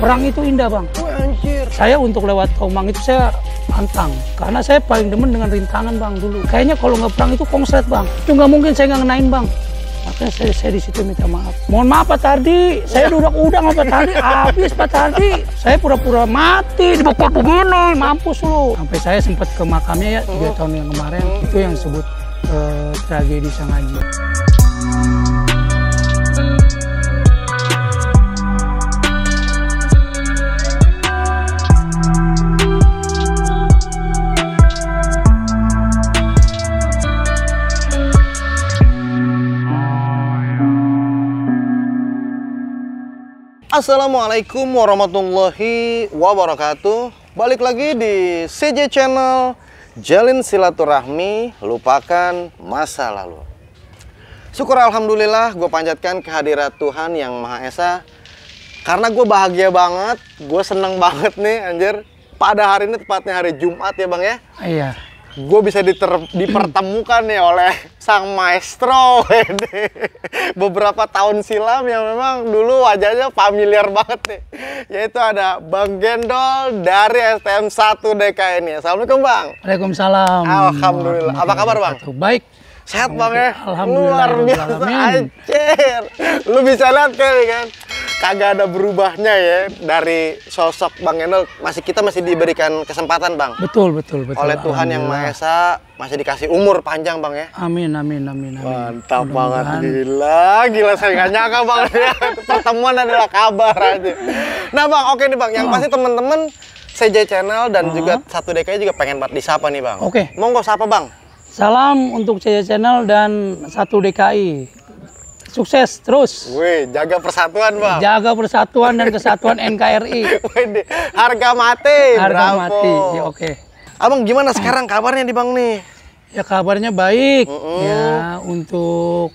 Perang itu indah bang. Anjir. Saya untuk lewat Tomang itu saya pantang. Karena saya paling demen dengan rintangan bang dulu. Kayaknya kalau nggak perang itu konslet bang. Itu nggak mungkin saya nggak ngenain bang. Makanya saya di situ minta maaf. Mohon maaf Pak Tardi, saya udah udang Pak Tardi, habis Pak Tardi. Saya pura-pura mati, dibekap begini, mampus lu. Sampai saya sempat ke makamnya ya 3 tahun yang kemarin. Itu yang disebut tragedi Sangaji. Assalamualaikum warahmatullahi wabarakatuh. Balik lagi di CJ Channel, jalin silaturahmi, lupakan masa lalu. Syukur alhamdulillah, gue panjatkan kehadirat Tuhan Yang Maha Esa. Karena gue bahagia banget, gue seneng banget nih anjir. Pada hari ini tepatnya hari Jumat ya bang ya. Iya. Gue bisa dipertemukan nih oleh sang maestro beberapa tahun silam yang memang dulu wajahnya familiar banget nih, yaitu ada Bang Gendol dari STM 1 DKI. Assalamualaikum bang. Waalaikumsalam. Alhamdulillah. Apa kabar bang? Baik. Sehat bang ya? Alhamdulillah. Luar biasa anjir. Lu bisa lihat kan, kagak ada berubahnya ya dari sosok Bang Gendol. Kita masih diberikan kesempatan bang. Betul. Oleh Tuhan Yang Maha Esa, masih dikasih umur panjang bang ya. Amin. Mantap banget, gila saya nggak nyangka bang ya. Pertemuan adalah kabar aja. Nah bang, oke nih bang, yang pasti temen-temen CJ Channel dan juga 1 DKI juga pengen banget disapa nih bang. Oke. Monggo sapa bang. Salam untuk CJ Channel dan 1 DKI. Sukses terus. Wih, jaga persatuan bang. Jaga persatuan dan kesatuan NKRI. Wih, harga mati. Harga Bravo. mati. Ya, oke. Abang gimana sekarang kabarnya di bang nih? Ya kabarnya baik. Ya untuk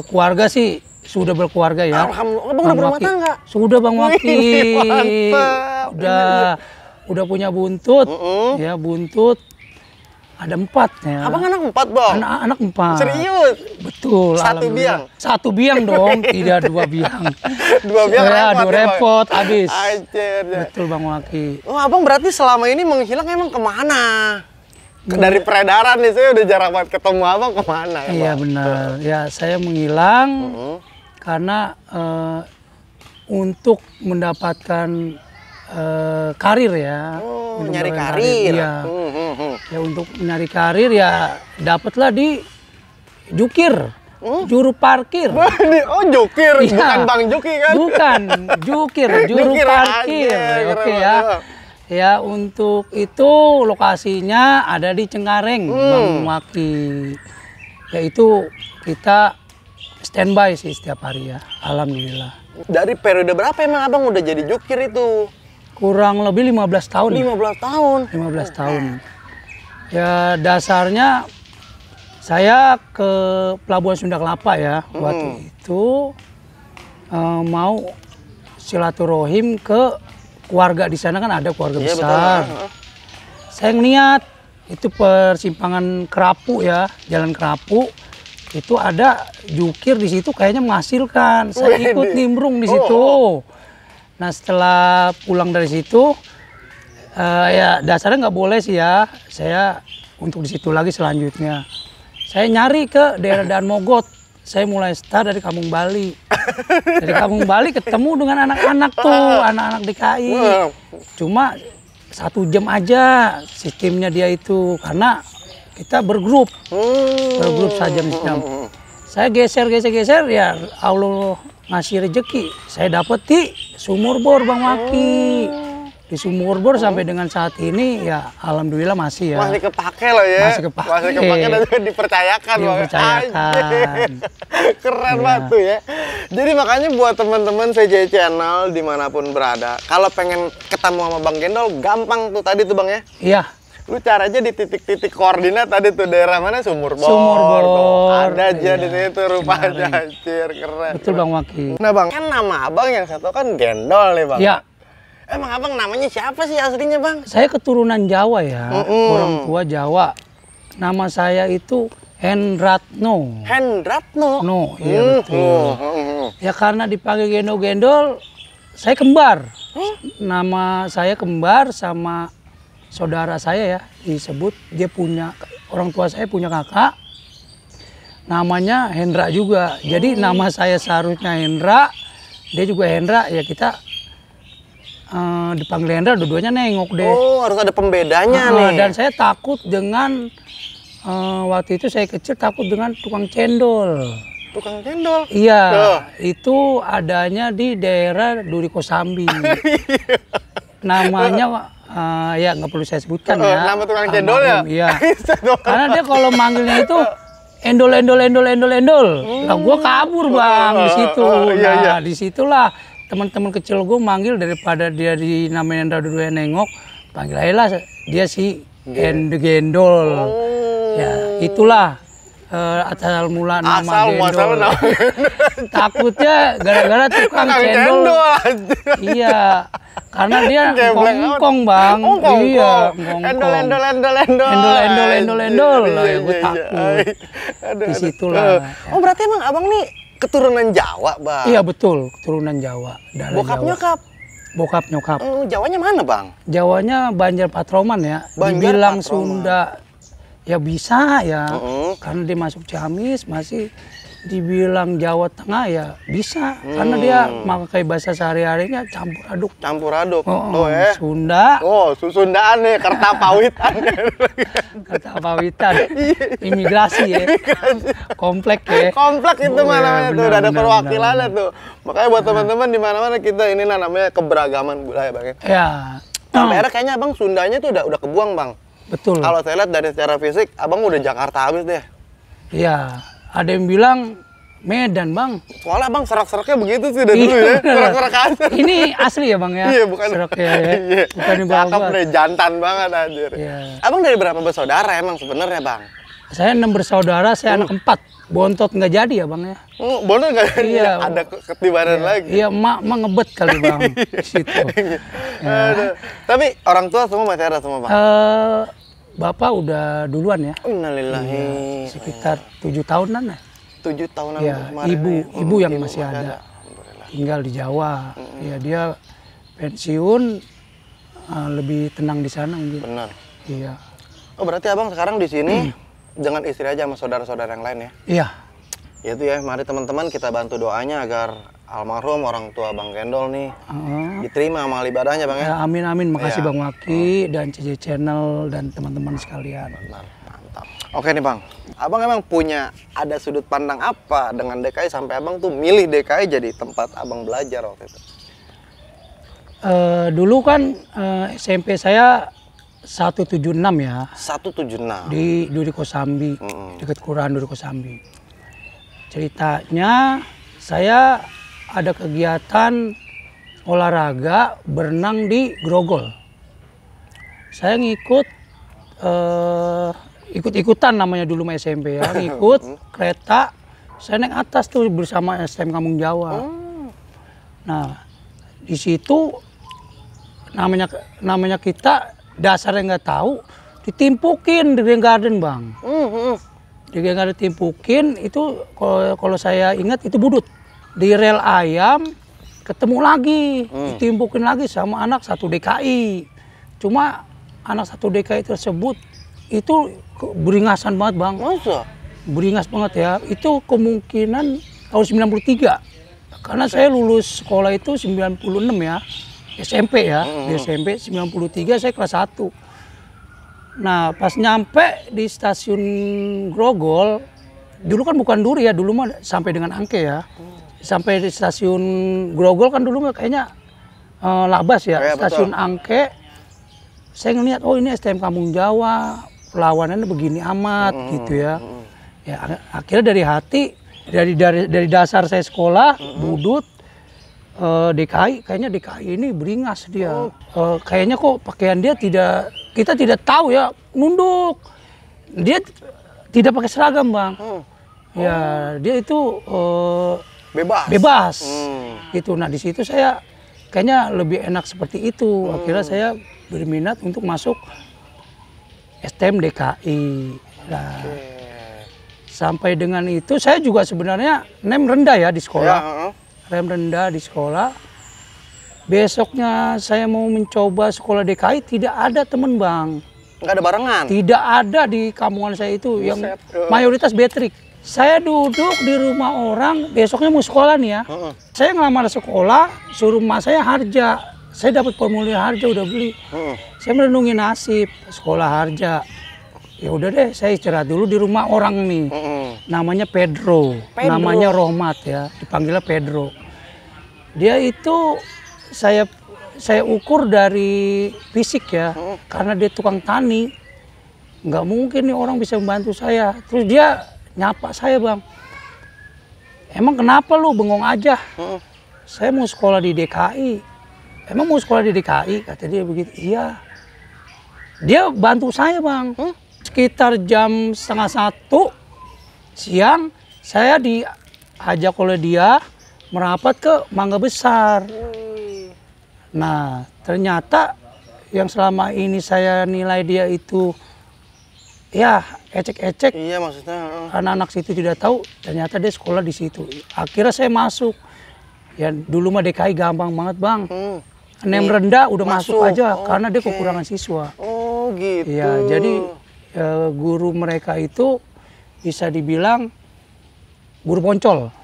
keluarga sih sudah berkeluarga ya. Alhamdulillah. Abang udah berumah tangga? Sudah Bang Waki. Mantap. Udah punya buntut. Ya buntut. Ada 4 ya. Abang anak 4 bang? Anak 4. Serius? Betul. 1 biang? 1 biang dong, tidak 2 biang. 2 biang ya, repot, repot habis. Anjir. Betul Bang Waki. Oh abang berarti selama ini menghilang emang kemana? Dari peredaran nih, saya udah jarang banget ketemu abang, kemana ya? Iya benar. Ya saya menghilang karena untuk mendapatkan karir ya. Untuk nyari karir. Iya. Ya untuk nyari karir ya dapatlah di jukir, juru parkir. Oh jukir, ya. bukan Bang Juki kan? Bukan, jukir, juru parkir. Oke ya. Ya untuk itu lokasinya ada di Cengkareng, Bang Waki. Yaitu kita standby sih setiap hari ya, alhamdulillah. Dari periode berapa emang abang udah jadi jukir itu? Kurang lebih 15 tahun. 15 tahun. 15 tahun. Ya dasarnya saya ke Pelabuhan Sunda Kelapa ya. Waktu itu mau silaturahim ke keluarga di sana, kan ada keluarga besar. Betul. Saya ngeliat itu persimpangan Kerapu ya, Jalan Kerapu. Itu ada jukir di situ kayaknya menghasilkan. Saya ikut nimbrung di situ. Nah setelah pulang dari situ, ya dasarnya nggak boleh sih ya. Saya untuk di situ lagi selanjutnya. Saya nyari ke daerah Daan Mogot. Saya mulai start dari Kampung Bali. Dari Kampung Bali ketemu dengan anak-anak tuh, anak-anak DKI. Cuma 1 jam aja sistemnya dia itu, karena kita bergrup. Bergrup saja misalnya. Saya geser ya Allah ngasih rezeki. Saya dapet di Sumur Bor Bang Waki. Di Sumur Bor sampai dengan saat ini ya alhamdulillah masih ya. Masih kepake loh ya. Masih kepake. Masih kepake dan juga dipercayakan. Dipercayakan. Keren banget tuh ya. Jadi makanya buat teman-teman CJ Channel dimanapun berada, kalau pengen ketemu sama Bang Gendol gampang tuh tadi tuh Bang ya. Iya. Lu caranya di titik-titik koordinat tadi tuh daerah mana? Sumur Bor. Sumur Bor. Ada aja di situ rupanya. Anjir, keren. Betul Bang Waki. Nah Bang, kan nama abang yang satu kan Gendol nih Bang. Iya. Emang abang namanya siapa sih aslinya Bang? Saya keturunan Jawa ya, orang tua Jawa. Nama saya itu Hendratno. Hendratno? No, iya betul. Ya karena dipanggil gendol-gendol, saya kembar. Nama saya kembar sama saudara saya ya disebut. Dia punya, orang tua saya punya kakak. Namanya Hendra juga. Jadi nama saya seharusnya Hendra. Dia juga Hendra. Ya kita dipanggil Hendra, dua-duanya nengok deh. Oh, harus ada pembedanya nih. Dan saya takut dengan waktu itu saya kecil takut dengan tukang cendol. Tukang cendol? Iya, itu adanya di daerah Duri Kosambi. Namanya ya nggak perlu saya sebutkan ya. Nama tukang cendol ya? Iya. Karena dia kalau manggilnya itu endol. Nah, gua kabur bang di situ. Nah, disitulah teman-teman kecil gue manggil daripada dia dinamain Hendra dua nengok, panggil aja lah dia si Gendol. Ya, itulah asal mula nama Gendol. Takutnya gara-gara tukang cendol. Iya, karena dia ngongkong bang. Iya, endol. Lah, gue takut. Disitulah. Oh, berarti emang abang nih keturunan Jawa, Bang? Iya betul, keturunan Jawa. Bokap Jawa. nyokap? Bokap nyokap. Jawanya mana, Bang? Jawanya Banjar Patroman ya. Banjar Dibilang Patroman. Sunda, ya bisa ya. Karena dia masuk Ciamis, masih dibilang Jawa Tengah ya bisa. Karena dia pakai bahasa sehari-harinya campur aduk. Campur aduk. Sunda. Oh, Sundaan nih, Kertapawitan. Kertapawitan. Imigrasi ya. Komplek ya. Komplek itu mana tuh, udah ada perwakilannya benar. tuh. Makanya buat teman-teman di mana-mana kita ini namanya keberagaman budaya, Bang. Ya. Daerah kayaknya Abang Sundanya tuh udah kebuang, Bang. Betul. Kalau saya lihat dari secara fisik, Abang udah Jakarta habis deh. Iya. Ada yang bilang Medan, Bang. Soalnya Bang serak-seraknya begitu sih dari dulu ya. Serak-serak aja. Ini asli ya, Bang ya? Iya, bukan. Seraknya ya. Bukan Cakep deh, jantan banget anjir. Iya. Abang dari berapa bersaudara emang sebenarnya, Bang? Saya 6 bersaudara, saya anak 4. Bontot nggak jadi ya, Bang ya? Bener nggak? Iya. Ada ketibaran lagi. Iya, emak ngebet kali, Bang. Di situ. Aduh. Tapi orang tua semua masih ada semua, Bang? Bapak udah duluan ya. Innalillahi. Sekitar 7 tahunan ya. 7 tahunan Ya, kemarin. ibu yang masih ada. Tinggal di Jawa. Ya, dia pensiun lebih tenang di sana mungkin. Benar. Iya. Oh, berarti Abang sekarang di sini dengan istri aja sama saudara-saudara yang lain ya? Iya. Itu ya, mari teman-teman kita bantu doanya agar almarhum orang tua Bang Gendol nih diterima amal ibadahnya, Bang ya. Amin amin, makasih Ya. Bang Waki dan CJ Channel dan teman-teman sekalian. Benar, mantap. Oke nih Bang, Abang emang punya ada sudut pandang apa dengan DKI sampai Abang tuh milih DKI jadi tempat Abang belajar waktu itu? Dulu kan SMP saya 176 ya. 176. Di Duri Kosambi, dekat Kelurahan Duri Kosambi. Ceritanya saya ada kegiatan olahraga berenang di Grogol. Saya ngikut ikut-ikutan namanya dulu mah SMP ya, ngikut kereta. Saya naik atas tuh bersama STM Kampung Jawa. Nah, di situ namanya kita dasarnya nggak tahu, ditimpukin di Ring Garden, Bang. Di Ring Garden timpukin itu kalau saya ingat itu budut. Di rel ayam ketemu lagi, ditimpukin lagi sama anak 1 DKI. Cuma anak 1 DKI tersebut itu beringasan banget, Bang. Masa? Beringas banget ya. Itu kemungkinan tahun 93. Karena saya lulus sekolah itu 96 ya. SMP ya. Di SMP 93 saya kelas 1. Nah, pas nyampe di stasiun Grogol, dulu kan bukan Duri ya, dulu mah sampai dengan Angke ya. Sampai di stasiun Grogol kan dulu mah kayaknya Labas ya, stasiun betul. Angke. Saya ngeliat, oh ini STM Kampung Jawa, perlawanannya begini amat gitu ya. Ya akhirnya dari hati, dari dasar saya sekolah, budut, DKI, kayaknya DKI ini beringas dia. Kayaknya kok pakaian dia kita tidak tahu ya, nunduk. Dia tidak pakai seragam, Bang. Ya, dia itu bebas. Gitu. Nah, di situ saya kayaknya lebih enak seperti itu. Akhirnya saya berminat untuk masuk STM DKI. Nah, sampai dengan itu saya juga sebenarnya nem rendah ya di sekolah. Rem rendah di sekolah. Besoknya saya mau mencoba sekolah DKI, tidak ada teman Bang. Nggak ada barengan? Tidak ada di kampungan saya itu, yang mayoritas betrik. Saya duduk di rumah orang, besoknya mau sekolah nih ya. Saya ngelamar sekolah, suruh emak saya harja. Saya dapat formulir harja, udah beli. Saya merenungi nasib, sekolah harja. Ya udah deh, saya istirahat dulu di rumah orang nih. Namanya Pedro, namanya Rohmat ya, dipanggilnya Pedro. Dia itu saya ukur dari fisik ya, karena dia tukang tani. Nggak mungkin nih orang bisa membantu saya. Terus dia nyapa saya, Bang. Emang kenapa lu bengong aja? Saya mau sekolah di DKI. Emang mau sekolah di DKI? Kata dia begitu. Iya. Dia bantu saya, Bang. Sekitar jam 12:30 siang, saya diajak oleh dia merapat ke Mangga Besar. Nah, ternyata yang selama ini saya nilai dia itu ya ecek-ecek. Iya, maksudnya anak-anak situ tidak tahu, ternyata dia sekolah di situ. Akhirnya saya masuk. Ya dulu mah DKI gampang banget, Bang. Nem rendah udah masuk aja karena dia kekurangan siswa. Oh, gitu. Ya, jadi guru mereka itu bisa dibilang guru poncol.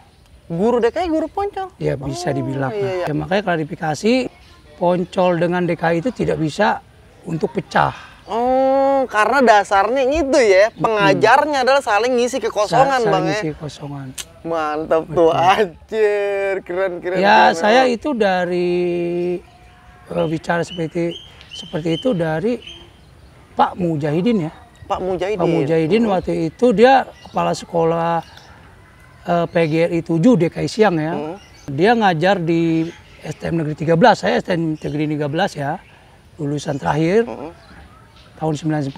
Guru DKI guru poncol? Ya, bisa dibilang. Ya, makanya klarifikasi, poncol dengan DKI itu tidak bisa untuk pecah. Oh, karena dasarnya itu ya, pengajarnya adalah saling ngisi kekosongan, Bang ya. Ngisi kosongan. Mantap tuh, anjir, keren. Ya, saya itu dari bicara seperti itu dari Pak Mujahidin ya. Pak Mujahidin. Pak Mujahidin waktu itu dia kepala sekolah PGRI 7 DKI Siang ya. Dia ngajar di STM Negeri 13, saya STM Negeri 13 ya, lulusan terakhir tahun 99.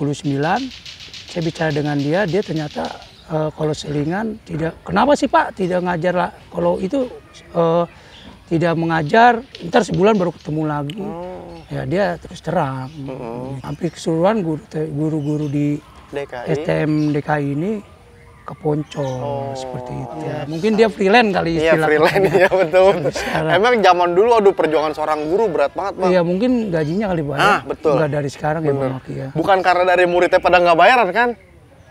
Saya bicara dengan dia ternyata kalau selingan tidak, kenapa sih Pak tidak ngajar lah, kalau itu tidak mengajar, ntar sebulan baru ketemu lagi. Ya dia terus terang, hampir keseluruhan guru-guru di DKI. STM DKI ini keponcol seperti itu ya. Mungkin dia freelance kali istilahnya. Iya, freelance ya, betul. Emang zaman dulu aduh perjuangan seorang guru berat banget, Bang. Iya, mungkin gajinya kali banyak. Betul. Enggak dari sekarang ya, Bang Maki ya. Bukan karena dari muridnya pada nggak bayaran kan?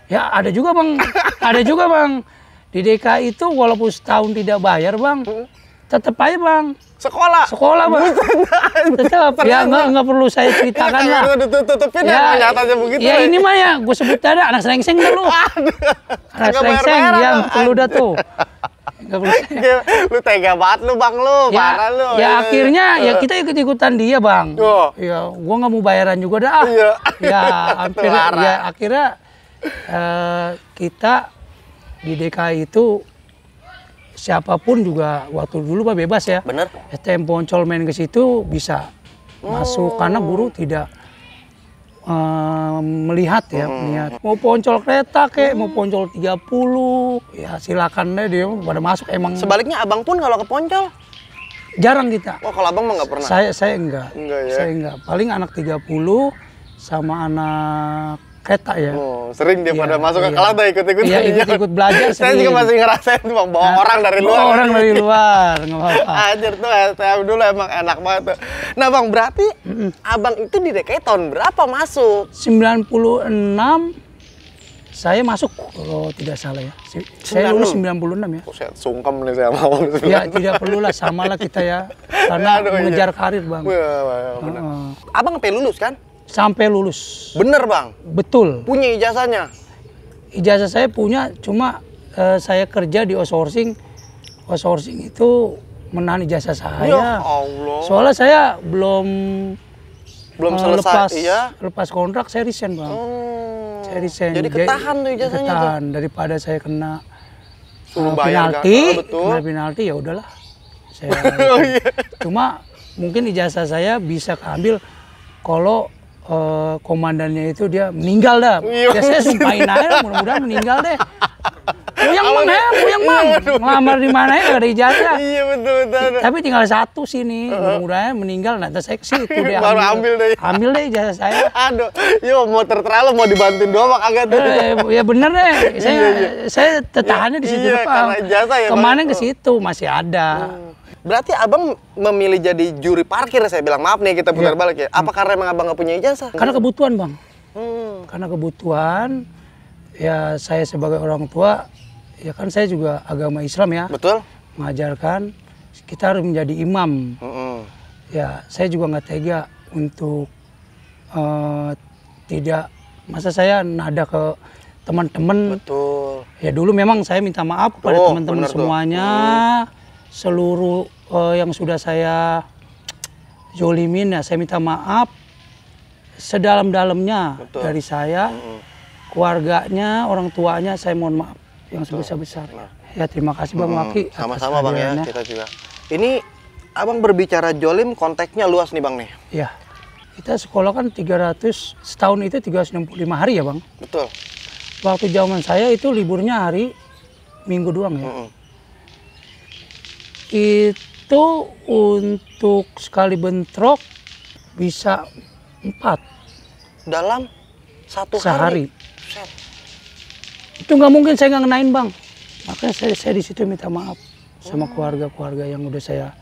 Ya, ada juga, Bang. Ada juga, Bang. Di DKI itu walaupun setahun tidak bayar, Bang, tetap aja, Bang. Sekolah, Bang. Tetap. Ya, nggak perlu saya ceritakan lah. Tutupin ya, nyatanya begitu. Ya, ini mah ya, gue sebut aja anak serengseng dulu. Anak serengseng, ya perlu dah tuh. Nggak perlu. Lu tega banget lu, Bang, lu. Parah lu. Ya, akhirnya ya kita ikut-ikutan dia, Bang. Ya, gua nggak mau bayaran juga dah. Ya, hampir ya akhirnya kita di DKI itu siapapun juga waktu dulu mah bebas ya. Bener. STM Poncol main ke situ bisa masuk karena guru tidak melihat ya, melihat. Mau Poncol kereta kek, mau Poncol 30, ya silakan deh dia pada masuk emang. Sebaliknya Abang pun kalau ke Poncol jarang kita. Oh, kalau Abang mah nggak pernah. Saya enggak. Ya? Saya enggak. Paling anak 30 sama anak kereta ya. Oh, sering dia pada masuk ke kelas dah ikut-ikut. Iya, ikut belajar. Saya juga masih ngerasain tuh, Bang, bawa orang dari luar. Orang dari luar, nggak apa-apa. Anjir tuh, STM dulu emang enak banget tuh. Nah, Bang, berarti Abang itu di DKI tahun berapa masuk? 96 saya masuk kalau tidak salah ya. Saya lulus 96 ya. Saya sungkem nih saya mau. Ya, tidak perlulah, samalah kita ya. Karena mengejar karir, Bang. Abang sampai lulus kan? Sampai lulus. Bener, Bang? Betul. Punya ijazahnya? Ijazah saya punya, cuma saya kerja di outsourcing. Outsourcing itu menahan ijazah saya. Ya Allah. Soalnya saya belum selesai, lepas kontrak, saya resign, Bang. Saya resign. Jadi ketahan tuh ijazahnya. Ketahan, daripada saya kena penalti, ya udahlah. Saya cuma mungkin ijazah saya bisa keambil kalau komandannya itu dia meninggal dah. Ya saya sumpahin aja, mudah-mudahan meninggal deh. Puyang Bang, ngelamar di mana ya, gak ada ijazah. Iya, betul. Tapi tinggal satu sini, mudah-mudahan meninggal, nanti saya ke situ deh. Baru ambil deh ijazah saya. Aduh, yo mau terlalu mau dibantuin doang mak agak tuh. Ya bener deh, saya tertahannya di situ, Bang. Karena ijazah ya, kemarin ke situ masih ada. Berarti abang memilih jadi juri parkir, saya bilang maaf nih kita putar balik ya. Apa karena emang abang nggak punya ijazah? Karena kebutuhan bang. Karena kebutuhan, ya saya sebagai orang tua, ya kan saya juga agama Islam ya. Betul. Mengajarkan kita harus menjadi imam. Ya saya juga nggak tega untuk tidak, masa saya nada ke teman-teman. Betul. Ya dulu memang saya minta maaf kepada teman-teman semuanya, seluruh yang sudah saya zolimin ya saya minta maaf sedalam-dalamnya dari saya, keluarganya, orang tuanya saya mohon maaf yang sebesar-besarnya. Ya terima kasih Bang Waki. Sama-sama Bang ya, kita juga. Ini abang berbicara jolim konteksnya luas nih Bang nih. Iya. Kita sekolah kan 300, setahun itu 365 hari ya Bang. Betul. Waktu zaman saya itu liburnya hari Minggu doang ya. Itu untuk sekali bentrok bisa 4 dalam satu sehari. Set. Itu nggak mungkin saya nggak ngenain Bang. Makanya saya di situ minta maaf sama keluarga-keluarga yang udah saya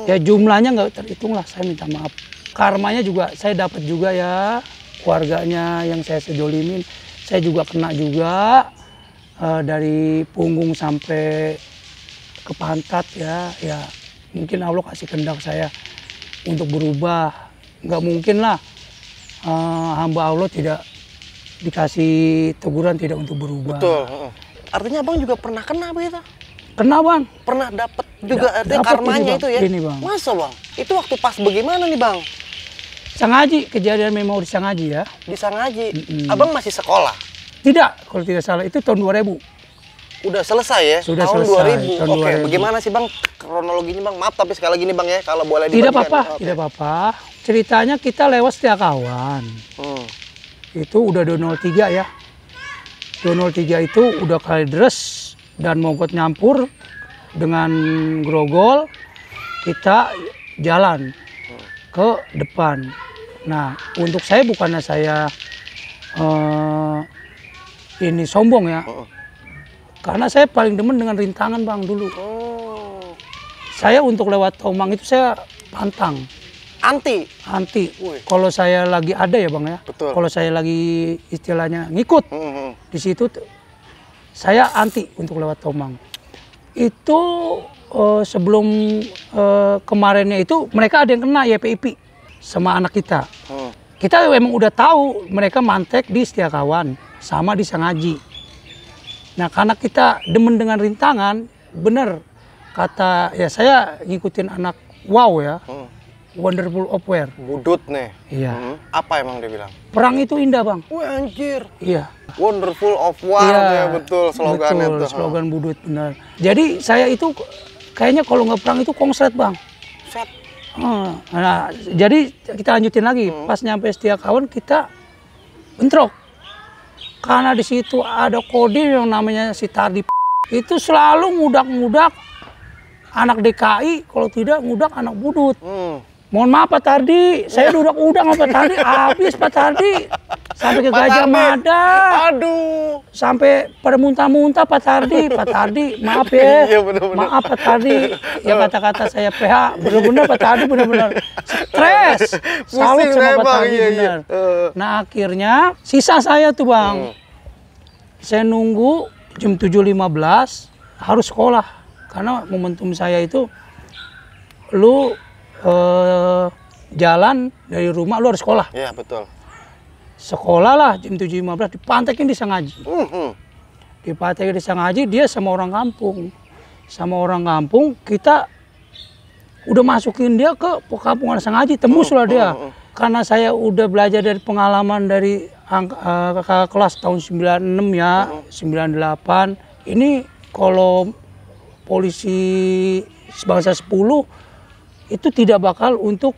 ya jumlahnya nggak terhitung lah, saya minta maaf. Karmanya juga saya dapat juga ya, keluarganya yang saya sejolimin saya juga kena juga, dari punggung sampai ke pantat ya. Ya mungkin Allah kasih kehendak saya untuk berubah. Nggak mungkin lah hamba Allah tidak dikasih teguran tidak untuk berubah. Betul. Artinya abang juga pernah kena begitu? Kena Bang. Pernah dapat juga ada karmanya itu ya? Ini Bang. Masa Bang? Itu waktu pas bagaimana nih Bang? Sangaji, kejadian memang di Sangaji ya. Di Sangaji. Abang masih sekolah? Tidak, kalau tidak salah itu tahun 2000. Udah selesai ya? Sudah tahun selesai, 2000. tahun Oke, 2000. bagaimana sih Bang kronologinya Bang? Maaf tapi sekali lagi nih Bang ya, kalau boleh Tidak dibagikan. apa-apa, tidak apa-apa. Ceritanya kita lewat Setia Kawan. Itu udah 203 ya. 203 itu udah kali deres dan mogok nyampur dengan grogol, kita jalan ke depan. Nah, untuk saya bukannya saya ini sombong ya, karena saya paling demen dengan rintangan Bang dulu. Saya untuk lewat Tomang itu saya pantang. Anti. Kalau saya lagi ada ya Bang ya. Kalau saya lagi istilahnya ngikut di situ, saya anti untuk lewat Tomang. Itu sebelum kemarinnya itu mereka ada yang kena YPIP sama anak kita. Kita memang udah tahu mereka mantek di Setia Kawan sama di Sangaji. Nah karena kita demen dengan rintangan, bener kata ya saya ngikutin anak wow ya. Wonderful of War. Budut nih. Iya. Apa emang dia bilang? Perang itu indah Bang. Wah anjir. Iya. Wonderful of War ya, betul slogannya betul, tuh. Slogan Budut benar. Jadi saya itu kayaknya kalau nggak perang itu konslet Bang. Set. Nah, jadi kita lanjutin lagi. Pas nyampe Setia Kawan kita bentrok. Karena di situ ada kode yang namanya si Tardi. Itu selalu ngudak-ngudak anak DKI, kalau tidak ngudak anak Budut. Mohon maaf Pak Tardi, saya udah sama Pak Tardi, habis Pak Tardi. Sampai ke Gajah Mada. Aduh. Sampai pada muntah-muntah Pak Tardi. Pak Tardi, maaf ya. Iya, bener-bener. Maaf Pak Tardi. Ya kata-kata saya PH, bener-bener Pak Tardi bener-bener stres. Salut sama Pak Tardi bener. Nah akhirnya sisa saya tuh Bang. Saya nunggu jam 7.15 harus sekolah. Karena momentum saya itu lu jalan dari rumah lu harus sekolah. Iya betul. Sekolah lah jam 7.15 dipantekin di Sangaji. Dipantekin di Sangaji dia sama orang kampung. Sama orang kampung kita udah masukin dia ke perkampungan Sangaji, tembus lah dia. Karena saya udah belajar dari pengalaman dari kelas tahun 96 ya, 98. Ini kalau polisi bangsa 10 itu tidak bakal untuk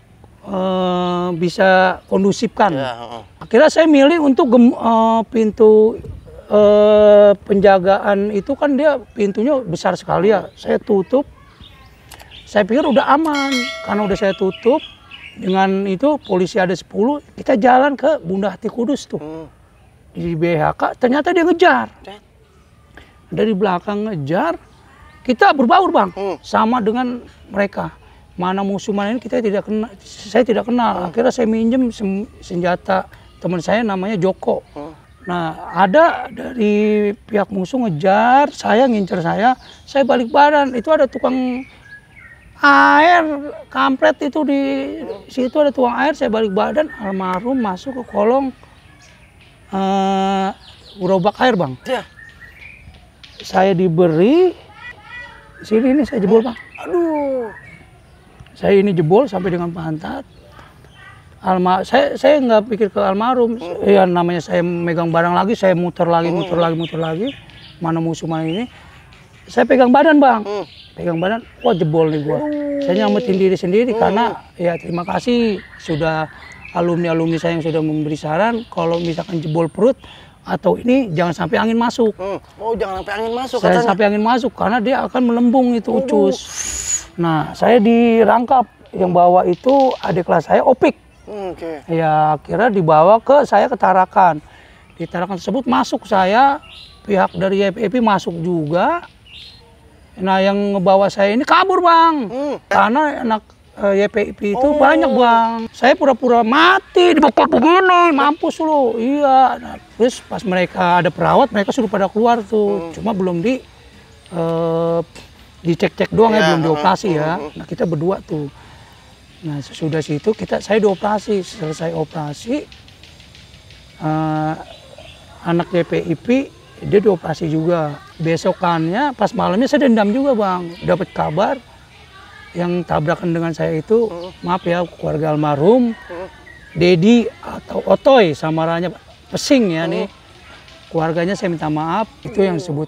bisa kondusifkan. Akhirnya saya milih untuk pintu penjagaan itu kan dia pintunya besar sekali ya. Saya tutup. Saya pikir udah aman karena udah saya tutup. Dengan itu polisi ada 10, kita jalan ke Bunda Hati Kudus tuh. Di BHK ternyata dia ngejar. Dari belakang ngejar. kita berbaur bang, sama dengan mereka. Mana musuh mana ini kita tidak kenal, saya tidak kenal. Akhirnya saya minjem senjata teman saya namanya Joko. Nah ada dari pihak musuh ngejar saya, ngincer saya balik badan. Itu ada tukang air kampret itu di situ, ada tukang air, saya balik badan, almarhum masuk ke kolong gerobak air bang. Ya. Saya diberi sini, ini saya jebol bang. Aduh. Saya ini jebol sampai dengan pantat. Saya nggak pikir ke almarhum. Ya namanya saya megang barang lagi, saya muter lagi. Mana musuh mana ini. Saya pegang badan bang. Pegang badan, wah jebol nih gua. Saya nyelamatin diri sendiri karena ya terima kasih sudah alumni saya yang sudah memberi saran kalau misalkan jebol perut atau ini jangan sampai angin masuk. Oh jangan sampai angin masuk. Saya sampai angin masuk karena dia akan melembung itu ucus. Nah saya dirangkap, yang bawa itu adik kelas saya Opik. Ya akhirnya dibawa saya ke Tarakan. Di Tarakan tersebut masuk saya, pihak dari YPI masuk juga. Nah yang ngebawa saya ini kabur bang, karena anak YPI itu banyak bang. Saya pura-pura mati dibekap begini, mampus lu. Iya. Nah, terus pas mereka ada perawat, mereka suruh pada keluar tuh. Cuma belum dicek-cek doang ya, belum dioperasi ya. Nah kita berdua tuh. Nah sesudah situ saya dioperasi. Selesai operasi, anak YPIP dia dioperasi juga. Besokannya pas malamnya saya dendam juga bang. Dapat kabar yang tabrakan dengan saya itu, maaf ya keluarga almarhum, Dedi atau Otoy samarannya Pesing ya nih. Keluarganya saya minta maaf, itu yang disebut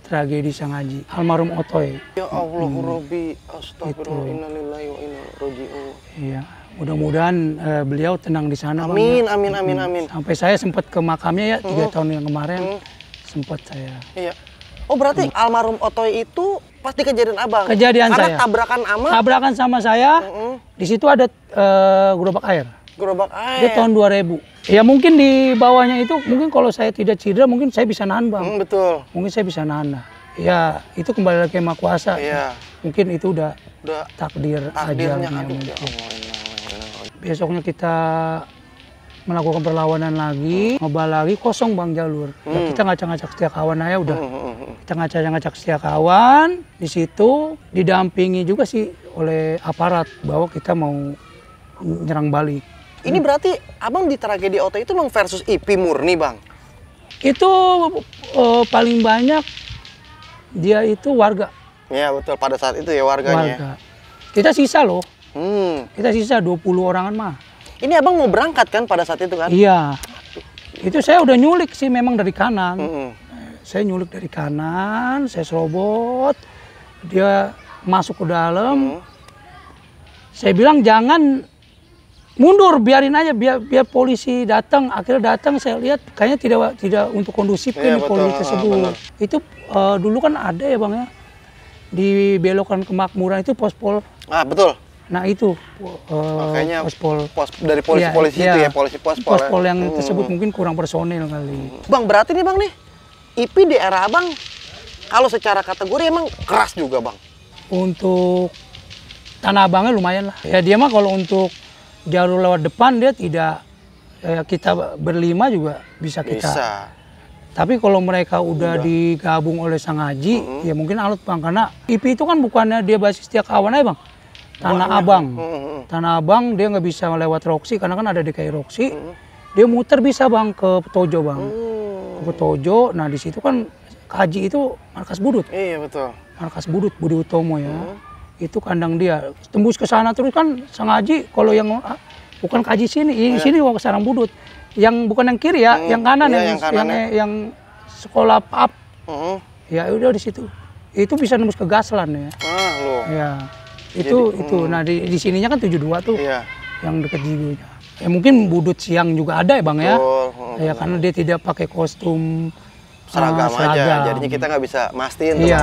tragedi Sangaji, almarhum Otoy. Ya Allah Rabbi, astagfirullah, innalillahi wa inna ilaihi raji'un. Iya, mudah-mudahan beliau tenang di sana. Amin, bang, ya. amin. Sampai saya sempat ke makamnya ya 3 tahun yang kemarin, sempat saya. Iya. Oh berarti almarhum Otoy itu pasti kejadian abang? Kejadian karena saya. Tabrakan sama saya, di situ ada gerobak air. Gerobak air. Itu tahun 2000. Ya mungkin di bawahnya itu, mungkin kalau saya tidak cedera, mungkin saya bisa nahan bang. Betul. Mungkin saya bisa nahan. Ya itu kembali lagi ke Maha Kuasa. Iya. Mungkin itu udah takdirnya ajalnya. Besoknya kita melakukan perlawanan lagi, ngebal lagi, kosong bang jalur. Ya, kita ngacak-ngacak setia kawan aja udah. Kita ngacak-ngacak setia kawan, di situ didampingi juga sih oleh aparat bahwa kita mau nyerang balik. Ini berarti abang di tragedi Otoy itu memang versus IP murni bang? Itu paling banyak dia itu warga. Ya betul, pada saat itu ya warganya. Kita sisa loh. Kita sisa 20 orangan mah. Ini abang mau berangkat kan pada saat itu kan? Iya. Itu saya udah nyulik sih memang dari kanan. Saya nyulik dari kanan, saya serobot. Dia masuk ke dalam. Saya bilang jangan mundur, biarin aja biar polisi datang. Akhirnya datang, saya lihat kayaknya tidak untuk kondusif kan polisi tersebut. Itu dulu kan ada ya bang ya, di belokan Kemakmuran itu pospol. Betul. Nah itu makanya pospol dari polisi itu ya, polisi pospol. Pospol yang tersebut mungkin kurang personil kali. Bang berarti nih bang nih, IP di era abang kalau secara kategori emang keras juga bang. Untuk Tanah Abangnya lumayan lah. Ya dia mah kalau untuk jalur lewat depan dia tidak, kita berlima juga bisa kita. Tapi kalau mereka udah digabung oleh Sangaji, ya mungkin alut bang. Karena IP itu kan bukannya dia basis setia kawan aja bang. Tanah Abang. Tanah Abang dia nggak bisa lewat Roksi karena kan ada DKI Roksi. Dia muter bisa bang ke Petojo bang. Ke Petojo, nah di situ kan Kaji itu markas Budut. Iya betul. Markas Budut, Budi Utomo ya. Itu kandang dia, tembus ke sana terus kan Sangaji. Kalau yang bukan Kaji sini, sini ke sarang Budut. Yang bukan yang kiri ya, yang kanan yang sekolah PAP. Ya udah di situ. Itu bisa nembus ke Gaslan ya. Ya. Itu. Nah di sininya kan 72 tuh. Yang dekat Jigonya. Ya mungkin Budut siang juga ada ya bang ya. Ya karena dia tidak pakai kostum seragam aja. Jadinya kita nggak bisa mastiin tuh.